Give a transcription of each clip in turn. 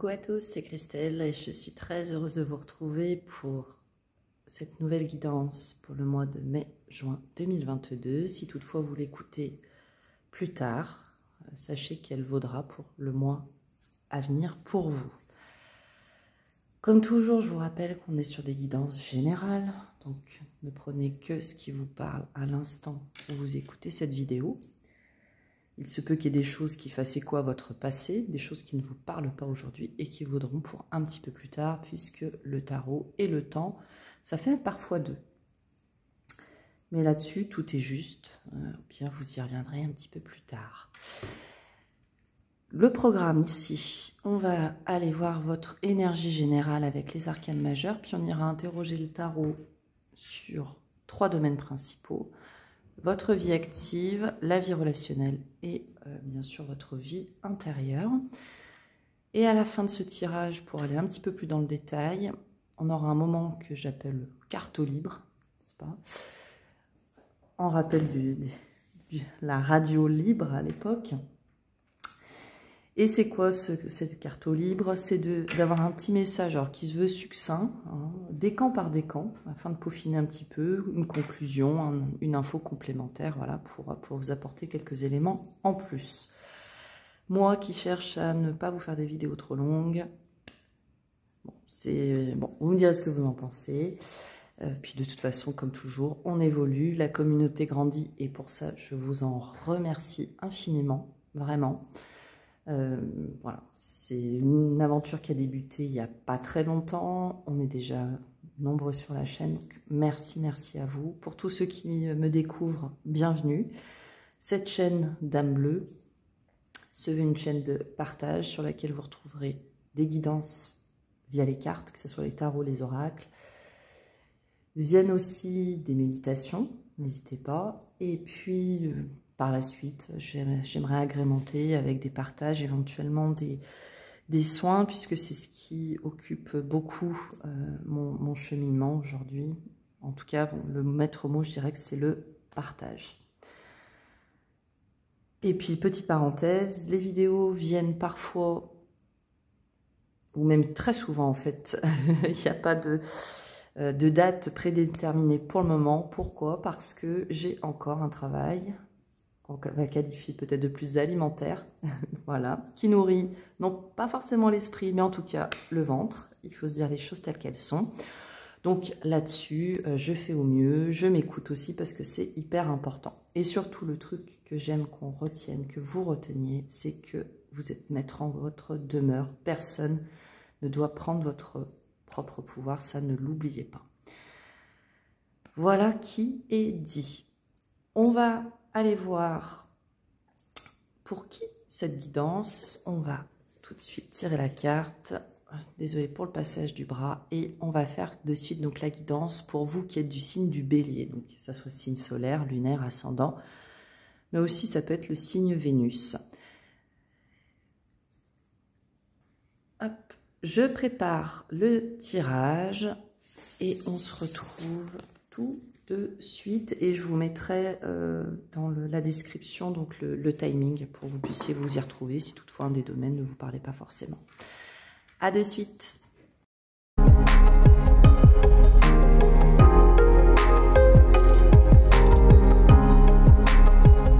Coucou à tous, c'est Christelle et je suis très heureuse de vous retrouver pour cette nouvelle guidance pour le mois de mai-juin 2022. Si toutefois vous l'écoutez plus tard, sachez qu'elle vaudra pour le mois à venir pour vous. Comme toujours, je vous rappelle qu'on est sur des guidances générales, donc ne prenez que ce qui vous parle à l'instant où vous écoutez cette vidéo. Il se peut qu'il y ait des choses qui fassent écho à votre passé, des choses qui ne vous parlent pas aujourd'hui et qui vaudront pour un petit peu plus tard, puisque le tarot et le temps, ça fait parfois deux. Mais là-dessus, tout est juste. Bien, vous y reviendrez un petit peu plus tard. Le programme ici, on va aller voir votre énergie générale avec les arcanes majeures, puis on ira interroger le tarot sur 3 domaines principaux. Votre vie active, la vie relationnelle et bien sûr votre vie intérieure. Et à la fin de ce tirage, pour aller un petit peu plus dans le détail, on aura un moment que j'appelle carto libre, n'est-ce pas? En rappel de la radio libre à l'époque. Et c'est quoi cette carto libre? C'est d'avoir un petit message alors, qui se veut succinct, hein, décan par décan, afin de peaufiner un petit peu, une conclusion, une info complémentaire, voilà, pour vous apporter quelques éléments en plus. Moi qui cherche à ne pas vous faire des vidéos trop longues, bon, vous me direz ce que vous en pensez. Puis de toute façon, comme toujours, on évolue, la communauté grandit et pour ça, je vous en remercie infiniment, vraiment. Voilà, c'est une aventure qui a débuté il n'y a pas très longtemps. On est déjà nombreux sur la chaîne. Donc merci à vous. Pour tous ceux qui me découvrent, bienvenue. Cette chaîne Dame Bleue se veut une chaîne de partage sur laquelle vous retrouverez des guidances via les cartes, que ce soit les tarots, les oracles. Viennent aussi des méditations, n'hésitez pas. Et puis par la suite, j'aimerais agrémenter avec des partages, éventuellement des soins, puisque c'est ce qui occupe beaucoup mon cheminement aujourd'hui. En tout cas, le maître mot, je dirais que c'est le partage. Et puis, petite parenthèse, les vidéos viennent parfois, ou même très souvent en fait, il n'y a pas de date prédéterminée pour le moment. Pourquoi? Parce que j'ai encore un travail qu'on va qualifier peut-être de plus alimentaire, voilà, qui nourrit, non pas forcément l'esprit, mais en tout cas le ventre. Il faut se dire les choses telles qu'elles sont. Donc là-dessus, je fais au mieux, je m'écoute aussi parce que c'est hyper important. Et surtout, le truc que j'aime qu'on retienne, que vous reteniez, c'est que vous êtes maître en votre demeure. Personne ne doit prendre votre propre pouvoir, ça ne l'oubliez pas. Voilà qui est dit. On va aller voir pour qui cette guidance. On va tout de suite tirer la carte. Désolée pour le passage du bras. Et on va faire de suite donc la guidance pour vous qui êtes du signe du bélier. Donc que ça soit signe solaire, lunaire, ascendant. Mais aussi ça peut être le signe Vénus. Hop. Je prépare le tirage et on se retrouve tout de suite et je vous mettrai dans la description donc le timing pour que vous puissiez vous y retrouver si toutefois un des domaines ne vous parlait pas forcément. À de suite.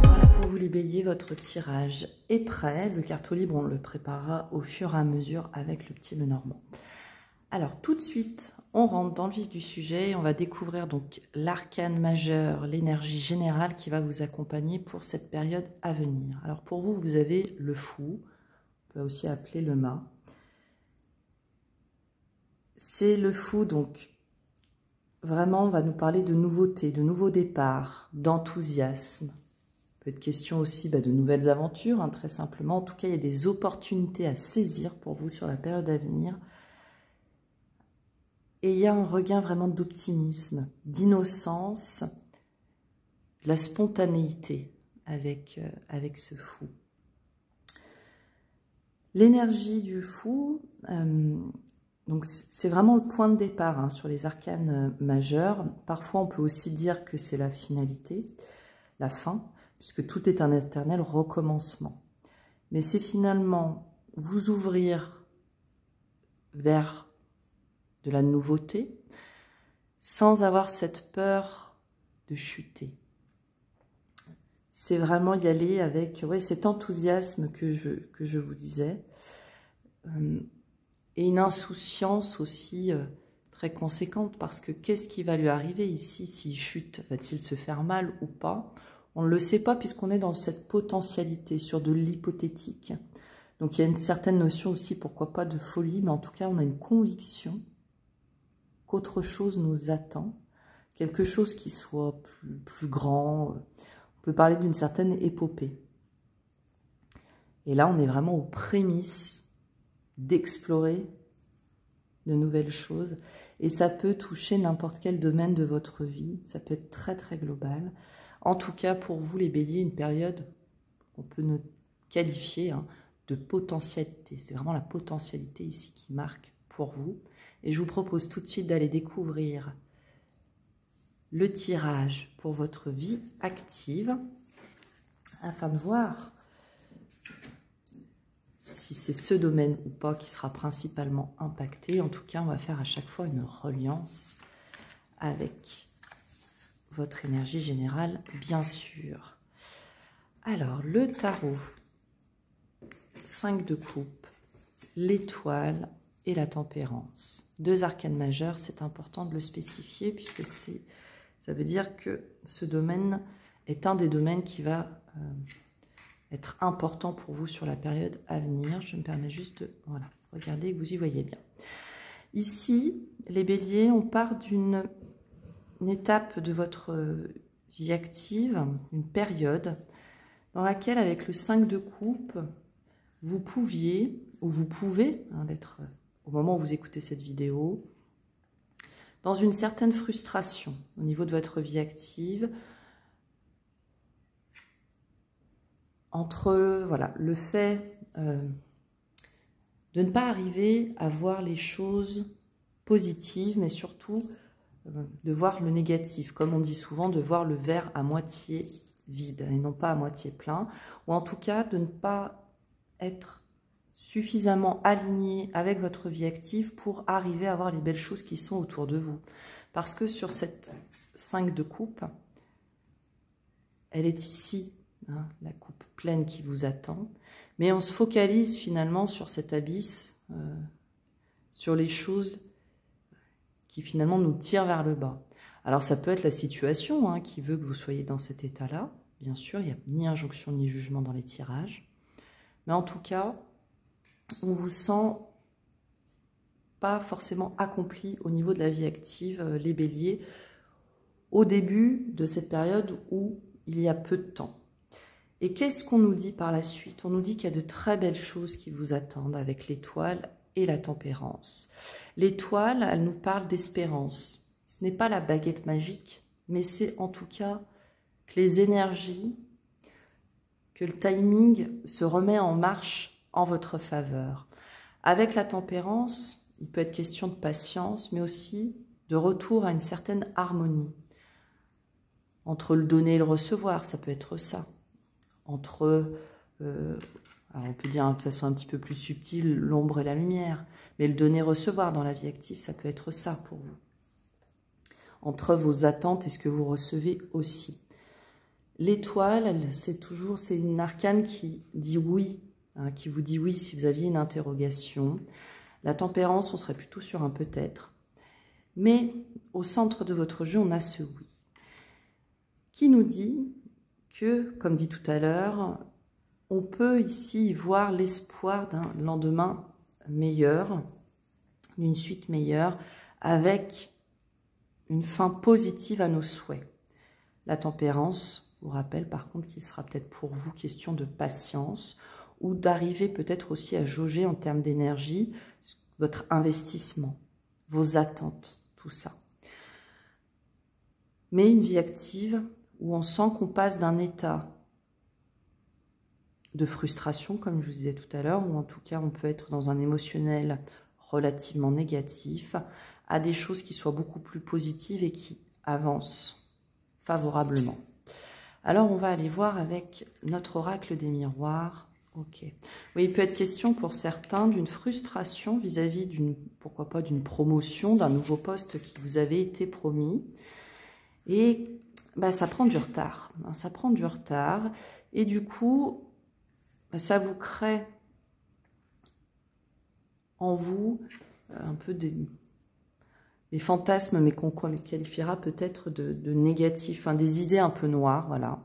Voilà pour vous les béliers, votre tirage est prêt. Le carto libre, on le préparera au fur et à mesure avec le petit Lenormand. Alors tout de suite, on rentre dans le vif du sujet et on va découvrir donc l'arcane majeur, l'énergie générale qui va vous accompagner pour cette période à venir. Alors pour vous, vous avez le fou, on peut aussi appeler le mât. C'est le fou, donc vraiment on va nous parler de nouveautés, de nouveaux départs, d'enthousiasme. Peut être question aussi de nouvelles aventures, hein, très simplement. En tout cas, il y a des opportunités à saisir pour vous sur la période à venir. Et il y a un regain vraiment d'optimisme, d'innocence, de la spontanéité avec ce fou. L'énergie du fou, donc c'est vraiment le point de départ hein, sur les arcanes majeurs. Parfois, on peut aussi dire que c'est la finalité, la fin, puisque tout est un éternel recommencement. Mais c'est finalement vous ouvrir vers de la nouveauté, sans avoir cette peur de chuter. C'est vraiment y aller avec cet enthousiasme que je vous disais, et une insouciance aussi très conséquente, parce que qu'est-ce qui va lui arriver ici s'il chute? Va-t-il se faire mal ou pas? On ne le sait pas, puisqu'on est dans cette potentialité, sur de l'hypothétique. Donc il y a une certaine notion aussi, pourquoi pas, de folie, mais en tout cas on a une conviction qu'autre chose nous attend, quelque chose qui soit plus grand. On peut parler d'une certaine épopée. Et là, on est vraiment aux prémices d'explorer de nouvelles choses. Et ça peut toucher n'importe quel domaine de votre vie. Ça peut être très, très global. En tout cas, pour vous, les béliers, une période qu'on peut qualifier de potentialité. C'est vraiment la potentialité ici qui marque pour vous. Et je vous propose tout de suite d'aller découvrir le tirage pour votre vie active, afin de voir si c'est ce domaine ou pas qui sera principalement impacté. En tout cas, on va faire à chaque fois une reliance avec votre énergie générale, bien sûr. Alors, le tarot, 5 de coupe, l'étoile et la tempérance. 2 arcanes majeures, c'est important de le spécifier, puisque ça veut dire que ce domaine est un des domaines qui va être important pour vous sur la période à venir. Je me permets juste de regarder que vous y voyez bien. Ici, les béliers, on part d'une étape de votre vie active, une période dans laquelle, avec le 5 de coupe, vous pouviez, ou vous pouvez, l'être au moment où vous écoutez cette vidéo, dans une certaine frustration au niveau de votre vie active, entre le fait de ne pas arriver à voir les choses positives, mais surtout de voir le négatif, comme on dit souvent, de voir le verre à moitié vide et non pas à moitié plein, ou en tout cas de ne pas être suffisamment aligné avec votre vie active pour arriver à voir les belles choses qui sont autour de vous. Parce que sur cette 5 de coupe, elle est ici, la coupe pleine qui vous attend, mais on se focalise finalement sur cet abysse, sur les choses qui finalement nous tirent vers le bas. Alors ça peut être la situation qui veut que vous soyez dans cet état-là, bien sûr, il n'y a ni injonction ni jugement dans les tirages, mais en tout cas, on vous sent pas forcément accompli au niveau de la vie active, les béliers, au début de cette période où il y a peu de temps. Et qu'est-ce qu'on nous dit par la suite? On nous dit qu'il y a de très belles choses qui vous attendent avec l'étoile et la tempérance. L'étoile, elle nous parle d'espérance. Ce n'est pas la baguette magique, mais c'est en tout cas que les énergies, que le timing se remet en marche en votre faveur. Avec la tempérance, il peut être question de patience, mais aussi de retour à une certaine harmonie. Entre le donner et le recevoir, ça peut être ça. Entre, alors on peut dire de façon un petit peu plus subtile, l'ombre et la lumière, mais le donner-recevoir dans la vie active, ça peut être ça pour vous. Entre vos attentes et ce que vous recevez aussi. L'étoile, c'est une arcane qui dit oui, qui vous dit oui si vous aviez une interrogation. La tempérance, on serait plutôt sur un peut-être. Mais au centre de votre jeu, on a ce oui. Qui nous dit que, comme dit tout à l'heure, on peut ici voir l'espoir d'un lendemain meilleur, d'une suite meilleure, avec une fin positive à nos souhaits. La tempérance vous rappelle par contre qu'il sera peut-être pour vous question de patience, ou d'arriver peut-être aussi à jauger en termes d'énergie votre investissement, vos attentes, tout ça. Mais une vie active où on sent qu'on passe d'un état de frustration, comme je vous disais tout à l'heure, ou en tout cas on peut être dans un émotionnel relativement négatif, à des choses qui soient beaucoup plus positives et qui avancent favorablement. Alors on va aller voir avec notre oracle des miroirs Ok. Oui, il peut être question pour certains d'une frustration vis-à-vis d'une, pourquoi pas, d'une promotion, d'un nouveau poste qui vous avait été promis. Et bah, ça prend du retard. Ça prend du retard. Et du coup, bah, ça vous crée en vous un peu des fantasmes, mais qu'on qualifiera peut-être de négatifs, hein, des idées un peu noires, voilà.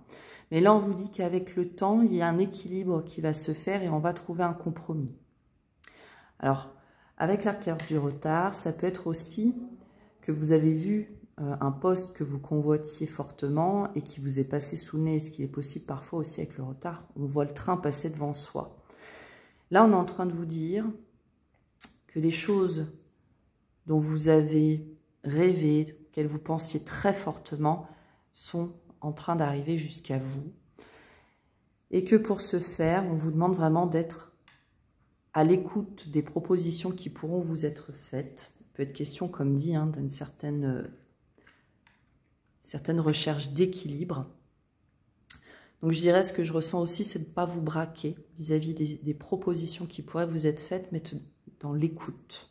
Mais là, on vous dit qu'avec le temps, il y a un équilibre qui va se faire et on va trouver un compromis. Alors, avec la carte du retard, ça peut être aussi que vous avez vu un poste que vous convoitiez fortement et qui vous est passé sous le nez, ce qui est possible parfois aussi avec le retard. On voit le train passer devant soi. Là, on est en train de vous dire que les choses dont vous avez rêvé, qu'elles vous pensiez très fortement, sont en train d'arriver jusqu'à vous. Et que pour ce faire, on vous demande vraiment d'être à l'écoute des propositions qui pourront vous être faites. Il peut être question, comme dit, hein, d'une certaine recherche d'équilibre. Donc je dirais, ce que je ressens aussi, c'est de ne pas vous braquer vis-à-vis des propositions qui pourraient vous être faites, mais dans l'écoute.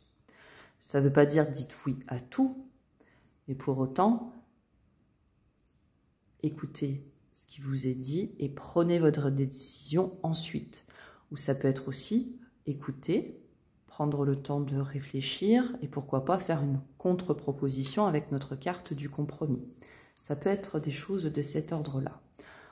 Ça ne veut pas dire dites oui à tout, mais pour autant, écoutez ce qui vous est dit et prenez votre décision ensuite. Ou ça peut être aussi écouter, prendre le temps de réfléchir et pourquoi pas faire une contre-proposition avec notre carte du compromis. Ça peut être des choses de cet ordre-là.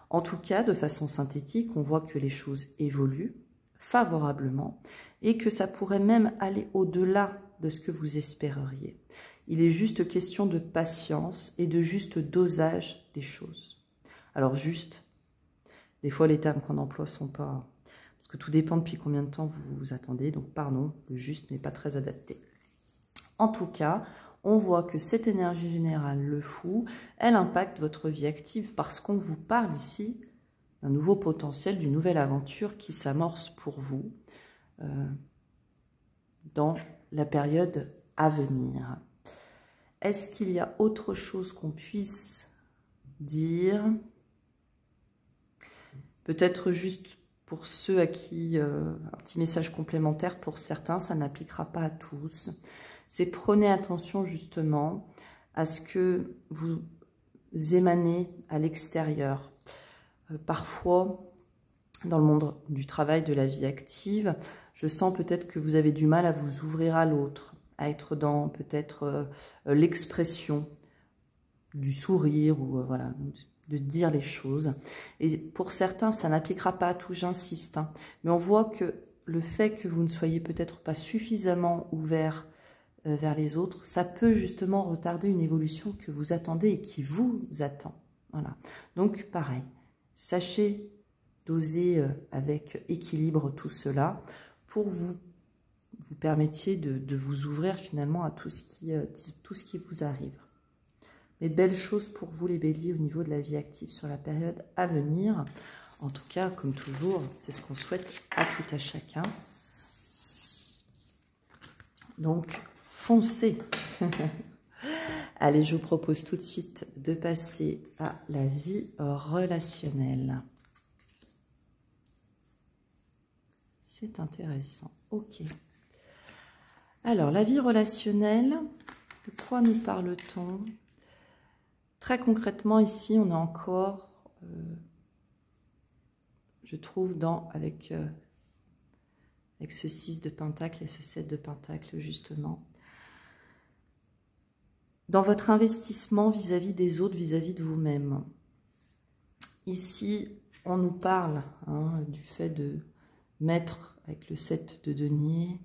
En tout cas, de façon synthétique, on voit que les choses évoluent favorablement et que ça pourrait même aller au-delà de ce que vous espéreriez. Il est juste question de patience et de juste dosage des choses. Alors juste, des fois les termes qu'on emploie sont pas... Parce que tout dépend depuis combien de temps vous attendez, donc pardon, le juste n'est pas très adapté. En tout cas, on voit que cette énergie générale, le fou, elle impacte votre vie active parce qu'on vous parle ici d'un nouveau potentiel, d'une nouvelle aventure qui s'amorce pour vous dans la période à venir. Est-ce qu'il y a autre chose qu'on puisse dire? Peut-être juste pour ceux à qui, un petit message complémentaire pour certains, ça n'appliquera pas à tous. C'est prenez attention justement à ce que vous émanez à l'extérieur. Parfois, dans le monde du travail, de la vie active, je sens peut-être que vous avez du mal à vous ouvrir à l'autre, à être dans peut-être l'expression du sourire ou voilà, de dire les choses. Et pour certains, ça n'appliquera pas à tout, j'insiste. Hein. Mais on voit que le fait que vous ne soyez peut-être pas suffisamment ouvert vers les autres, ça peut justement retarder une évolution que vous attendez et qui vous attend. Voilà. Donc pareil, sachez doser avec équilibre tout cela pour vous permettiez de vous ouvrir finalement à tout ce qui vous arrive. Mais de belles choses pour vous les béliers au niveau de la vie active sur la période à venir. En tout cas, comme toujours, c'est ce qu'on souhaite à tout à chacun. Donc, foncez. Allez, je vous propose tout de suite de passer à la vie relationnelle. C'est intéressant. Ok. Alors, la vie relationnelle, de quoi nous parle-t-on? Très concrètement, ici, on est encore, je trouve, avec ce 6 de Pentacle et ce 7 de Pentacle, justement, dans votre investissement vis-à-vis des autres, vis-à-vis de vous-même. Ici, on nous parle du fait de mettre, avec le 7 de denier,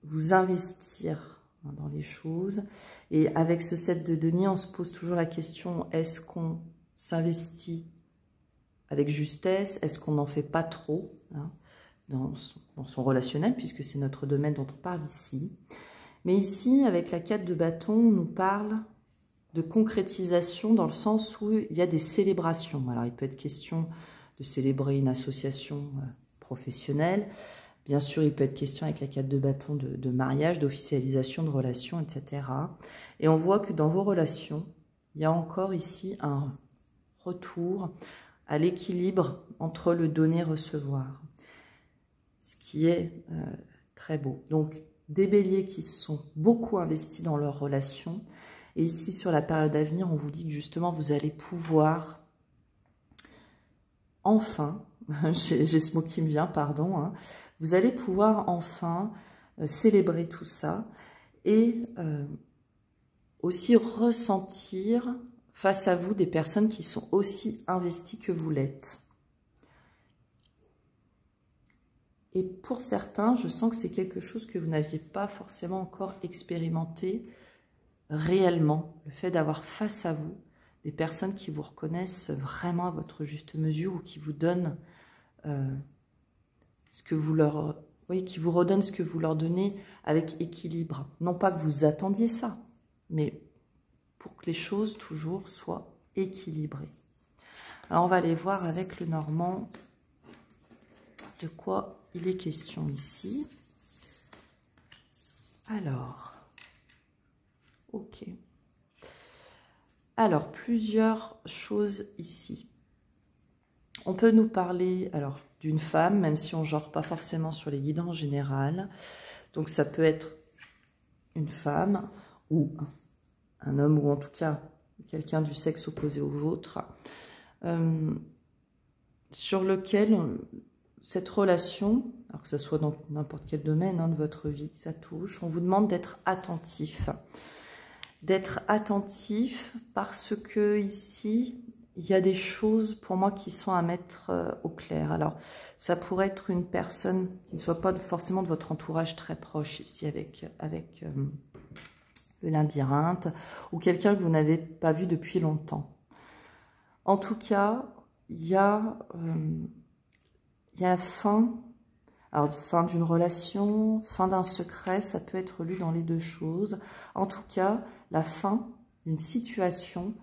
vous investir dans les choses. Et avec ce 7 de denier, on se pose toujours la question, est-ce qu'on s'investit avec justesse? Est-ce qu'on n'en fait pas trop dans son relationnel, puisque c'est notre domaine dont on parle ici. Mais ici, avec la 4 de bâton, on nous parle de concrétisation dans le sens où il y a des célébrations. Alors, il peut être question de célébrer une association professionnelle. Bien sûr, il peut être question avec la 4 de bâton de mariage, d'officialisation de relations, etc. Et on voit que dans vos relations, il y a encore ici un retour à l'équilibre entre le donner-recevoir, ce qui est très beau. Donc, des béliers qui se sont beaucoup investis dans leur relation. Et ici, sur la période à venir, on vous dit que justement, vous allez pouvoir enfin, j'ai ce mot qui me vient, pardon, hein, vous allez pouvoir enfin célébrer tout ça et aussi ressentir face à vous des personnes qui sont aussi investies que vous l'êtes. Et pour certains, je sens que c'est quelque chose que vous n'aviez pas forcément encore expérimenté réellement. Le fait d'avoir face à vous des personnes qui vous reconnaissent vraiment à votre juste mesure ou qui vous donnent ce que vous leur... Oui, qui vous redonnent ce que vous leur donnez avec équilibre. Non pas que vous attendiez ça, mais pour que les choses toujours soient équilibrées. Alors on va aller voir avec le Normand de quoi il est question ici. Alors, ok. Alors, plusieurs choses ici. On peut nous parler alors d'une femme, même si on ne genre pas forcément sur les guides en général. Donc ça peut être une femme ou un homme, ou en tout cas quelqu'un du sexe opposé au vôtre, sur lequel cette relation, alors que ce soit dans n'importe quel domaine de votre vie que ça touche, on vous demande d'être attentif. D'être attentif parce que ici, il y a des choses pour moi qui sont à mettre au clair. Alors, ça pourrait être une personne qui ne soit pas forcément de votre entourage très proche ici avec le labyrinthe, ou quelqu'un que vous n'avez pas vu depuis longtemps. En tout cas, il y a fin, alors fin d'une relation, fin d'un secret, ça peut être lu dans les deux choses. En tout cas, la fin d'une situation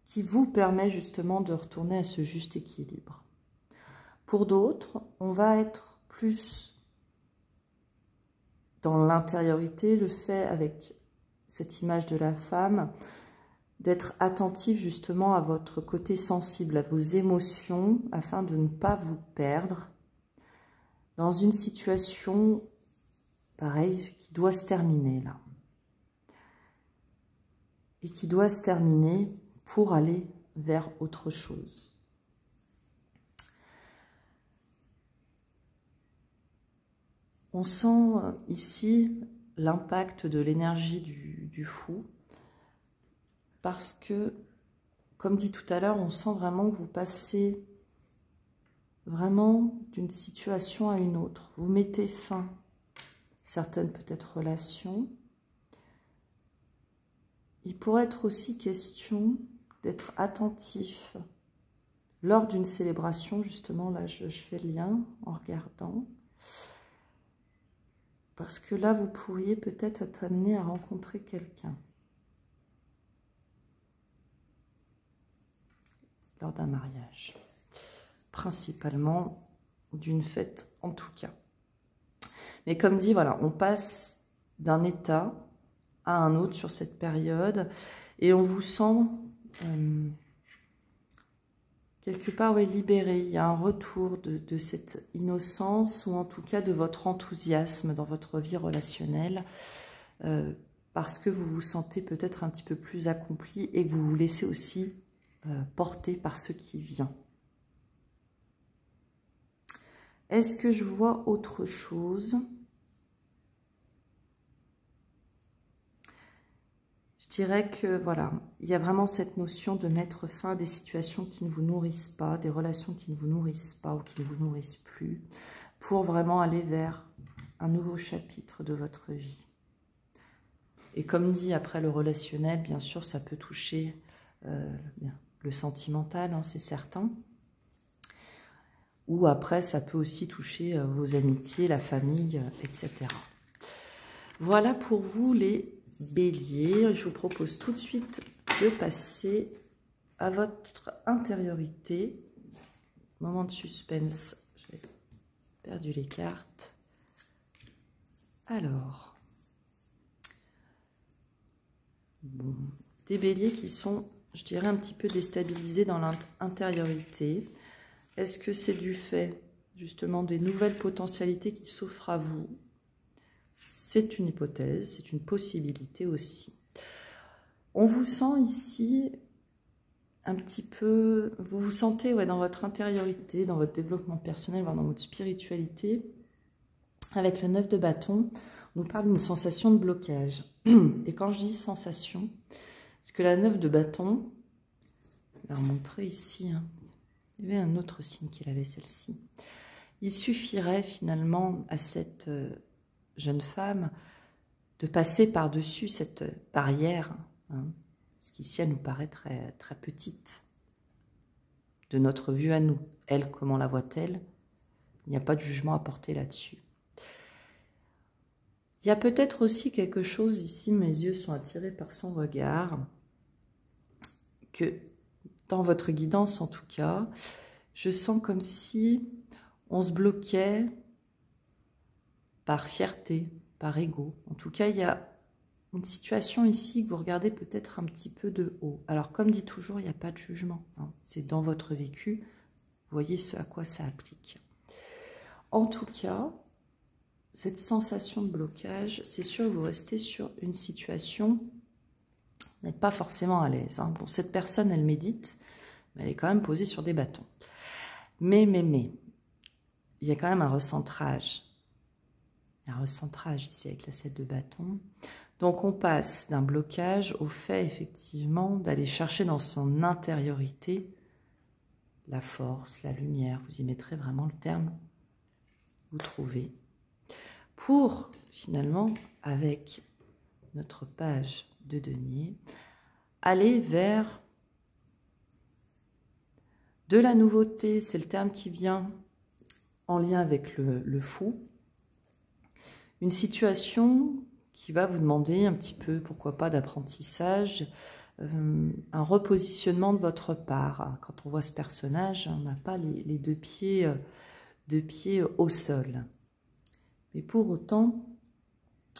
qui vous permet justement de retourner à ce juste équilibre. Pour d'autres, on va être plus dans l'intériorité, le fait avec cette image de la femme, d'être attentif justement à votre côté sensible, à vos émotions, afin de ne pas vous perdre dans une situation pareille qui doit se terminer là. Et qui doit se terminer pour aller vers autre chose. On sent ici l'impact de l'énergie du fou, parce que, comme dit tout à l'heure, on sent vraiment que vous passez vraiment d'une situation à une autre. Vous mettez fin à certaines peut-être relations. Il pourrait être aussi question d'être attentif lors d'une célébration, justement, là je fais le lien en regardant, parce que là vous pourriez peut-être être amené à rencontrer quelqu'un lors d'un mariage, principalement d'une fête en tout cas. Mais comme dit, voilà, on passe d'un état à un autre sur cette période et on vous sent quelque part libéré. Il y a un retour de cette innocence, ou en tout cas de votre enthousiasme dans votre vie relationnelle, parce que vous vous sentez peut-être un petit peu plus accompli et que vous vous laissez aussi porter par ce qui vient. Est-ce que je vois autre chose ? Je dirais que voilà, il y a vraiment cette notion de mettre fin à des situations qui ne vous nourrissent pas, des relations qui ne vous nourrissent pas ou qui ne vous nourrissent plus, pour vraiment aller vers un nouveau chapitre de votre vie. Et comme dit, après le relationnel, bien sûr, ça peut toucher le sentimental, hein, c'est certain. Ou après, ça peut aussi toucher vos amitiés, la famille, etc. Voilà pour vous les Bélier. Je vous propose tout de suite de passer à votre intériorité. Moment de suspense. J'ai perdu les cartes. Alors, bon, des béliers qui sont je dirais, un petit peu déstabilisé dans l'intériorité. Est-ce que c'est du fait, justement, des nouvelles potentialités qui s'offrent à vous? C'est une hypothèse, c'est une possibilité aussi. On vous sent ici un petit peu, vous vous sentez dans votre intériorité, dans votre développement personnel, dans votre spiritualité. Avec le 9 de bâton, on nous parle d'une sensation de blocage. Et quand je dis sensation, parce que la 9 de bâton, je vais la remontrer ici, hein. Il y avait un autre signe qu'il avait, celle-ci. Il suffirait finalement à cette jeune femme de passer par-dessus cette barrière, hein, ce qui ici elle nous paraît très, très petite, de notre vue à nous. Elle, comment la voit-elle? Il n'y a pas de jugement à porter là-dessus. Il y a peut-être aussi quelque chose ici, mes yeux sont attirés par son regard, que dans votre guidance en tout cas, je sens comme si on se bloquait par fierté, par ego. En tout cas, il y a une situation ici que vous regardez peut-être un petit peu de haut. Alors, comme dit toujours, il n'y a pas de jugement, hein. C'est dans votre vécu. Vous voyez ce à quoi ça applique. En tout cas, cette sensation de blocage, c'est sûr que vous restez sur une situation, vous n'êtes pas forcément à l'aise, hein. Bon, cette personne, elle médite, mais elle est quand même posée sur des bâtons. Mais, il y a quand même un recentrage. Il y a un recentrage ici avec la 7 de bâton. Donc, on passe d'un blocage au fait, effectivement, d'aller chercher dans son intériorité la force, la lumière. Vous y mettrez vraiment le terme, vous trouvez. Pour, finalement, avec notre page de denier, aller vers de la nouveauté. C'est le terme qui vient en lien avec le fou. Une situation qui va vous demander un petit peu, pourquoi pas, d'apprentissage, un repositionnement de votre part. Quand on voit ce personnage, on n'a pas les deux pieds au sol. Mais pour autant,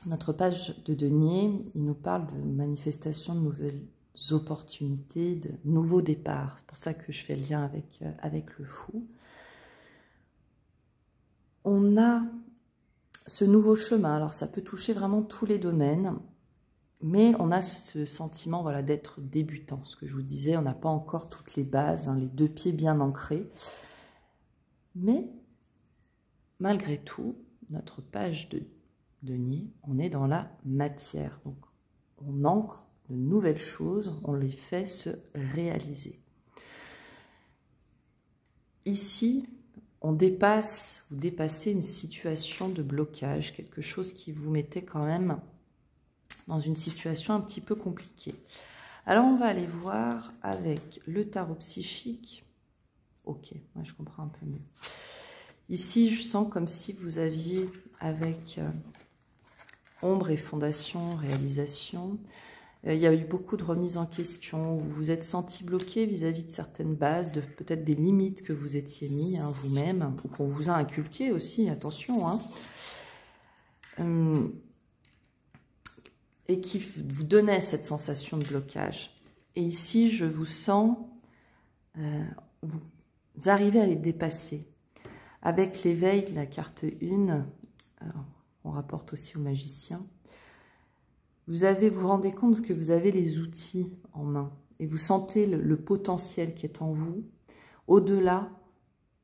notre page de denier, il nous parle de manifestation de nouvelles opportunités, de nouveaux départs. C'est pour ça que je fais le lien avec le fou. On a ce nouveau chemin, alors ça peut toucher vraiment tous les domaines, mais on a ce sentiment, voilà, d'être débutant. Ce que je vous disais, on n'a pas encore toutes les bases, hein, les deux pieds bien ancrés. Mais malgré tout, notre page de denier, on est dans la matière. Donc on ancre de nouvelles choses, on les fait se réaliser. Ici, on dépasse, vous dépassez une situation de blocage, quelque chose qui vous mettait quand même dans une situation un petit peu compliquée. Alors, on va aller voir avec le tarot psychique. Ok, moi je comprends un peu mieux. Ici, je sens comme si vous aviez avec ombre et fondation, réalisation. Il y a eu beaucoup de remises en question, vous vous êtes senti bloqué vis-à-vis de certaines bases, de peut-être des limites que vous étiez mis, hein, vous-même, ou qu'on vous a inculquées aussi, attention, hein, et qui vous donnait cette sensation de blocage. Et ici, je vous sens, vous arrivez à les dépasser. Avec l'éveil, la carte 1, on rapporte aussi au magicien, vous rendez compte que vous avez les outils en main et vous sentez le potentiel qui est en vous, au-delà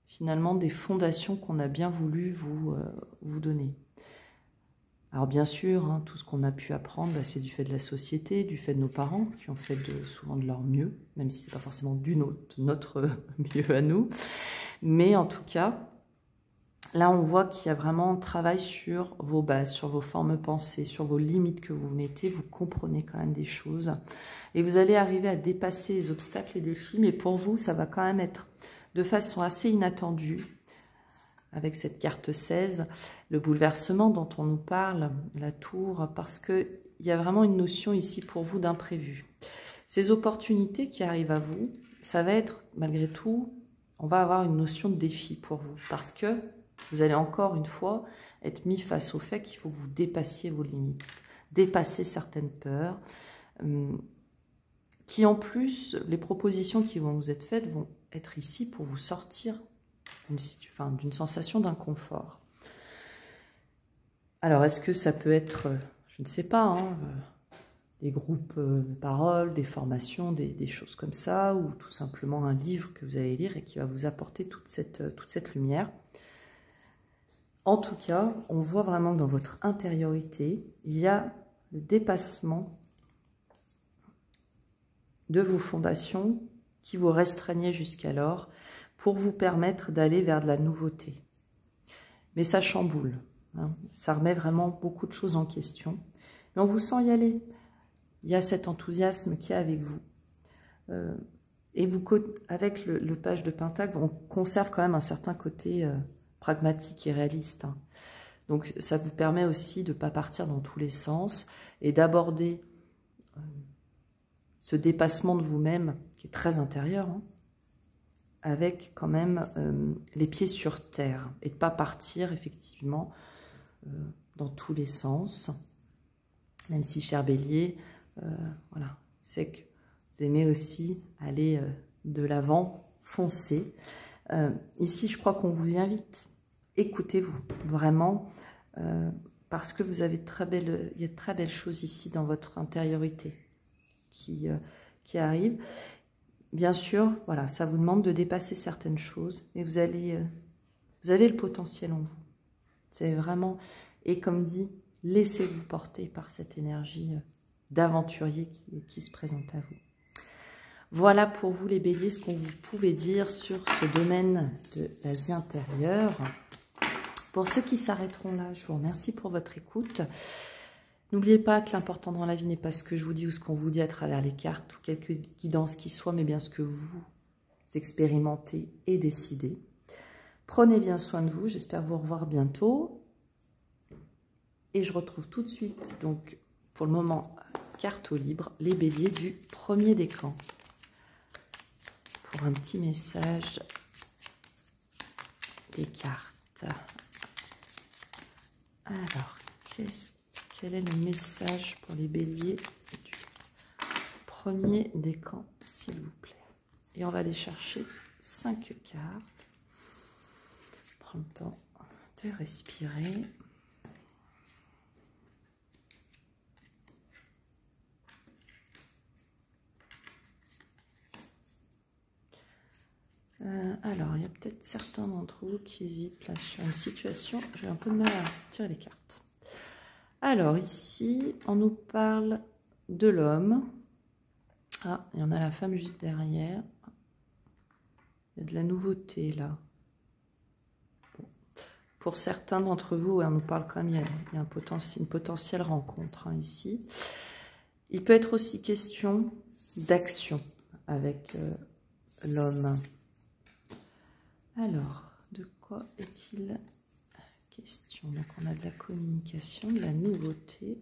finalement des fondations qu'on a bien voulu vous donner. Alors bien sûr, hein, tout ce qu'on a pu apprendre, bah, c'est du fait de la société, du fait de nos parents qui ont fait souvent de leur mieux, même si ce n'est pas forcément notre mieux à nous. Mais en tout cas, là, on voit qu'il y a vraiment un travail sur vos bases, sur vos formes pensées, sur vos limites que vous mettez. Vous comprenez quand même des choses. Et vous allez arriver à dépasser les obstacles et défis. Mais pour vous, ça va quand même être de façon assez inattendue. Avec cette carte 16, le bouleversement dont on nous parle, la tour, parce qu'il y a vraiment une notion ici pour vous d'imprévu. Ces opportunités qui arrivent à vous, ça va être, malgré tout, on va avoir une notion de défi pour vous. Parce que vous allez encore une fois être mis face au fait qu'il faut que vous dépassiez vos limites, dépasser certaines peurs, qui en plus, les propositions qui vont vous être faites vont être ici pour vous sortir d'une sensation d'inconfort. Alors, est-ce que ça peut être, je ne sais pas, hein, des groupes de parole, des formations, des choses comme ça, ou tout simplement un livre que vous allez lire et qui va vous apporter toute cette lumière. En tout cas, on voit vraiment que dans votre intériorité, il y a le dépassement de vos fondations qui vous restreignaient jusqu'alors pour vous permettre d'aller vers de la nouveauté. Mais ça chamboule, hein, ça remet vraiment beaucoup de choses en question. Mais on vous sent y aller. Il y a cet enthousiasme qui est avec vous. Et vous, avec le page de Pentacle, on conserve quand même un certain côté pragmatique et réaliste. Hein. Donc ça vous permet aussi de ne pas partir dans tous les sens et d'aborder ce dépassement de vous-même qui est très intérieur, hein, avec quand même les pieds sur terre et de ne pas partir effectivement dans tous les sens. Même si, cher Bélier, voilà, c'est que vous aimez aussi aller de l'avant, foncer. Ici, je crois qu'on vous y invite. Écoutez-vous, vraiment, parce que vous avez il y a de très belles choses ici dans votre intériorité qui arrivent. Bien sûr, voilà, ça vous demande de dépasser certaines choses, mais vous avez le potentiel en vous. C'est vraiment, et comme dit, laissez-vous porter par cette énergie d'aventurier qui se présente à vous. Voilà pour vous les béliers ce qu'on vous pouvez dire sur ce domaine de la vie intérieure. Pour ceux qui s'arrêteront là, je vous remercie pour votre écoute. N'oubliez pas que l'important dans la vie n'est pas ce que je vous dis ou ce qu'on vous dit à travers les cartes ou quelque guidance qui soit, mais bien ce que vous expérimentez et décidez. Prenez bien soin de vous, j'espère vous revoir bientôt. Et je retrouve tout de suite, donc pour le moment, carte au libre, les béliers du premier décan. Pour un petit message des cartes. Alors, quel est le message pour les béliers du premier décan, s'il vous plaît? Et on va aller chercher 5 cartes. Prends le temps de respirer. Alors, il y a peut-être certains d'entre vous qui hésitent là sur une situation. J'ai un peu de mal à tirer les cartes. Alors, ici, on nous parle de l'homme. Ah, et on a la femme juste derrière. Il y a de la nouveauté là. Bon. Pour certains d'entre vous, on nous parle quand même, il y a une potentielle rencontre hein, ici. Il peut être aussi question d'action avec l'homme. Alors, de quoi est-il question? Donc, on a de la communication, de la nouveauté.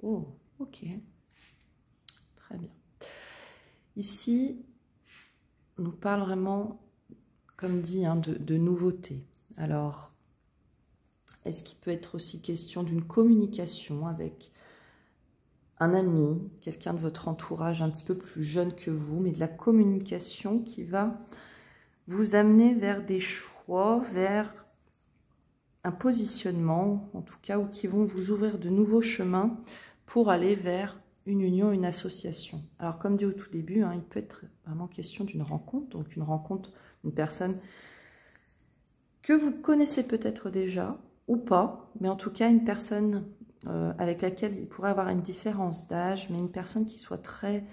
Oh, ok. Très bien. Ici, on nous parle vraiment, comme dit, hein, de nouveauté. Alors, est-ce qu'il peut être aussi question d'une communication avec un ami, quelqu'un de votre entourage un petit peu plus jeune que vous, mais de la communication qui va vous amener vers des choix, vers un positionnement, en tout cas, ou qui vont vous ouvrir de nouveaux chemins pour aller vers une union, une association. Alors, comme dit au tout début, hein, il peut être vraiment question d'une rencontre, donc une rencontre d'une personne que vous connaissez peut-être déjà, ou pas, mais en tout cas, une personne avec laquelle il pourrait avoir une différence d'âge, mais une personne qui soit très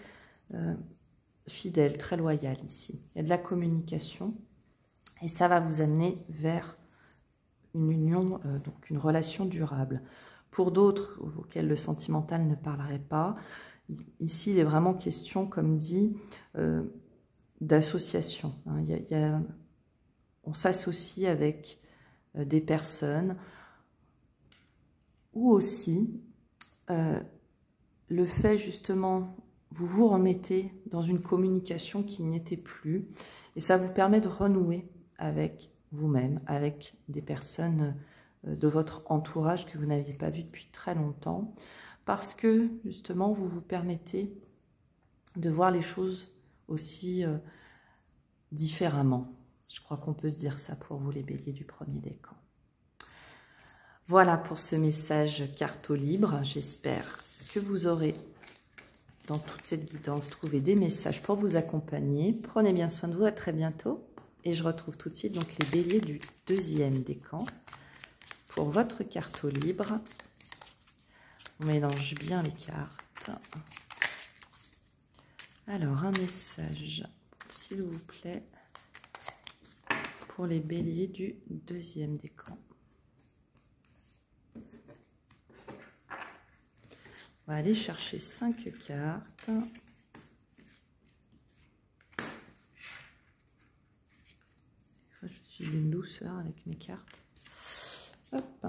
fidèle, très loyale ici. Il y a de la communication, et ça va vous amener vers une union, donc une relation durable. Pour d'autres, auxquels le sentimental ne parlerait pas, ici, il est vraiment question, comme dit, d'association. Hein. On s'associe avec des personnes, ou aussi, le fait, justement, vous vous remettez dans une communication qui n'était plus, et ça vous permet de renouer avec vous-même, avec des personnes de votre entourage que vous n'aviez pas vu depuis très longtemps, parce que justement vous vous permettez de voir les choses aussi différemment. Je crois qu'on peut se dire ça pour vous les béliers du premier décan. Voilà pour ce message carto libre. J'espère que vous aurez dans toute cette guidance trouvé des messages pour vous accompagner. Prenez bien soin de vous, à très bientôt. Et je retrouve tout de suite donc les béliers du deuxième décan pour votre carto libre. On mélange bien les cartes. Alors, un message, s'il vous plaît, pour les béliers du deuxième décan. On va aller chercher 5 cartes. Je suis d'une douceur avec mes cartes. Hop.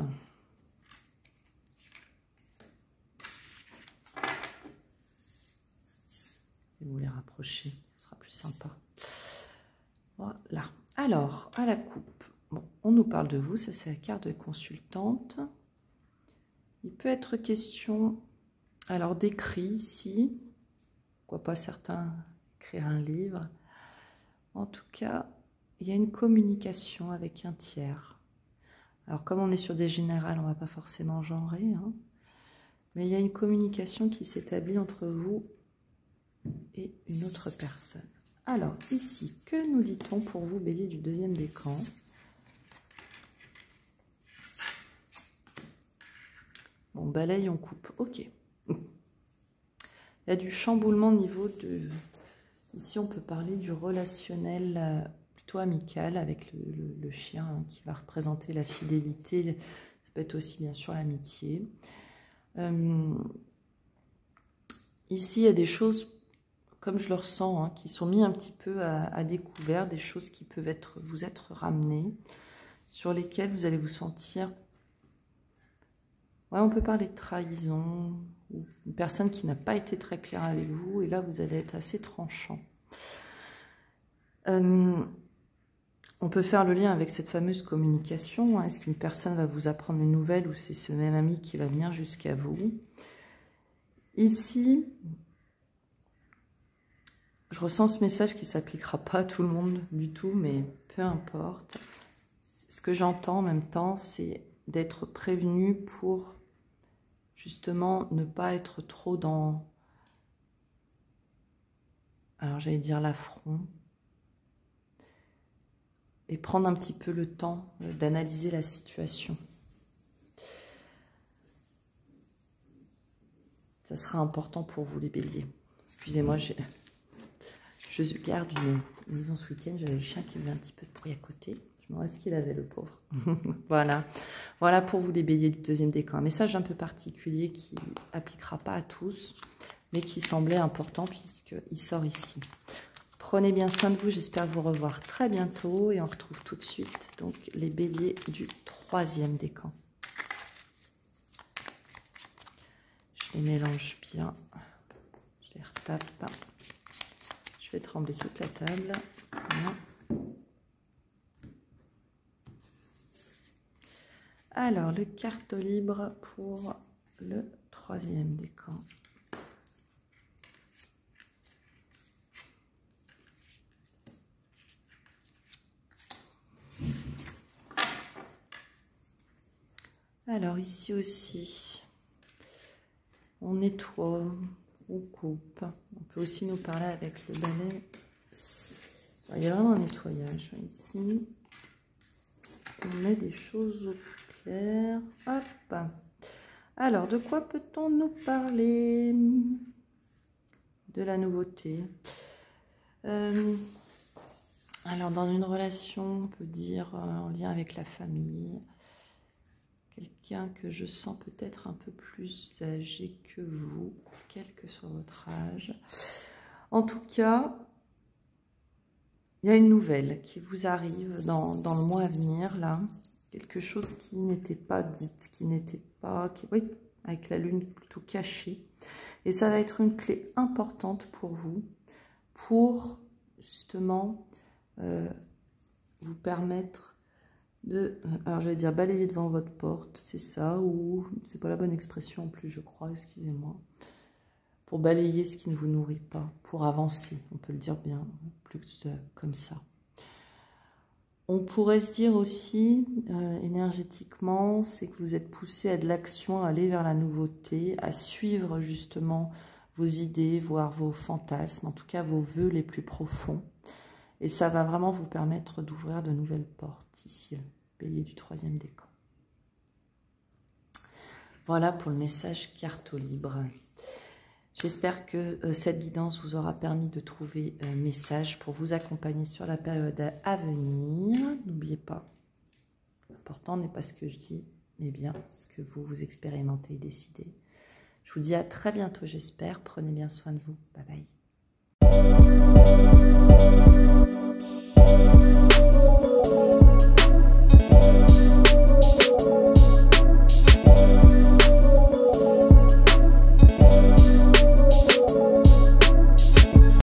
Je vais vous les rapprocher, ce sera plus sympa. Voilà. Alors, à la coupe. Bon, on nous parle de vous, ça c'est la carte de consultante. Il peut être question, alors d'écrit ici, pourquoi pas certains écrire un livre. En tout cas, il y a une communication avec un tiers. Alors comme on est sur des générales, on ne va pas forcément genrer, hein, mais il y a une communication qui s'établit entre vous et une autre personne. Alors ici, que nous dit-on pour vous, bélier du deuxième décan? On balaye, on coupe, ok. Il y a du chamboulement au niveau de... Ici, on peut parler du relationnel plutôt amical avec le chien hein, qui va représenter la fidélité. Ça peut être aussi, bien sûr, l'amitié. Ici, il y a des choses, comme je le ressens, hein, qui sont mis un petit peu à découvert, des choses qui peuvent vous être ramenées, sur lesquelles vous allez vous sentir... Ouais, on peut parler de trahison, ou une personne qui n'a pas été très claire avec vous, et là, vous allez être assez tranchant. On peut faire le lien avec cette fameuse communication. Hein. Est-ce qu'une personne va vous apprendre une nouvelle, ou c'est ce même ami qui va venir jusqu'à vous? Ici, je ressens ce message qui ne s'appliquera pas à tout le monde du tout, mais peu importe. Ce que j'entends en même temps, c'est d'être prévenu pour... justement, ne pas être trop dans, alors j'allais dire l'affront, et prendre un petit peu le temps d'analyser la situation. Ça sera important pour vous les béliers. Excusez-moi, je garde une maison ce week-end, j'avais le chien qui faisait un petit peu de bruit à côté. Je me demande ce qu'il avait, le pauvre. Voilà. Voilà pour vous les béliers du deuxième décan. Un message un peu particulier qui n'appliquera pas à tous, mais qui semblait important puisqu'il sort ici. Prenez bien soin de vous, j'espère vous revoir très bientôt. Et on retrouve tout de suite donc les béliers du troisième décan. Je les mélange bien. Je les retape. Je vais trembler toute la table. Voilà. Alors, le carto libre pour le troisième décan. Alors, ici aussi, on nettoie, on coupe. On peut aussi nous parler avec le balai. Alors, il y a vraiment un nettoyage ici. On met des choses au clair. Hop. Alors, de quoi peut-on nous parler? De la nouveauté. Alors, dans une relation, on peut dire en lien avec la famille. Quelqu'un que je sens peut-être un peu plus âgé que vous, quel que soit votre âge. En tout cas, il y a une nouvelle qui vous arrive dans le mois à venir, là. Quelque chose qui n'était pas dite, qui n'était pas... oui, avec la lune plutôt cachée. Et ça va être une clé importante pour vous, pour justement vous permettre de... Alors, j'allais dire balayer devant votre porte, c'est ça, ou... c'est pas la bonne expression en plus, je crois, excusez-moi. pour balayer ce qui ne vous nourrit pas, pour avancer, on peut le dire bien plus comme ça. On pourrait se dire aussi, énergétiquement, c'est que vous êtes poussé à de l'action, à aller vers la nouveauté, à suivre justement vos idées, voire vos fantasmes, en tout cas vos vœux les plus profonds. Et ça va vraiment vous permettre d'ouvrir de nouvelles portes, ici, le bélier du 3e décan. Voilà pour le message carte au libre. J'espère que cette guidance vous aura permis de trouver un message pour vous accompagner sur la période à venir. N'oubliez pas, l'important n'est pas ce que je dis, mais bien ce que vous expérimentez et décidez. Je vous dis à très bientôt, j'espère. Prenez bien soin de vous. Bye bye.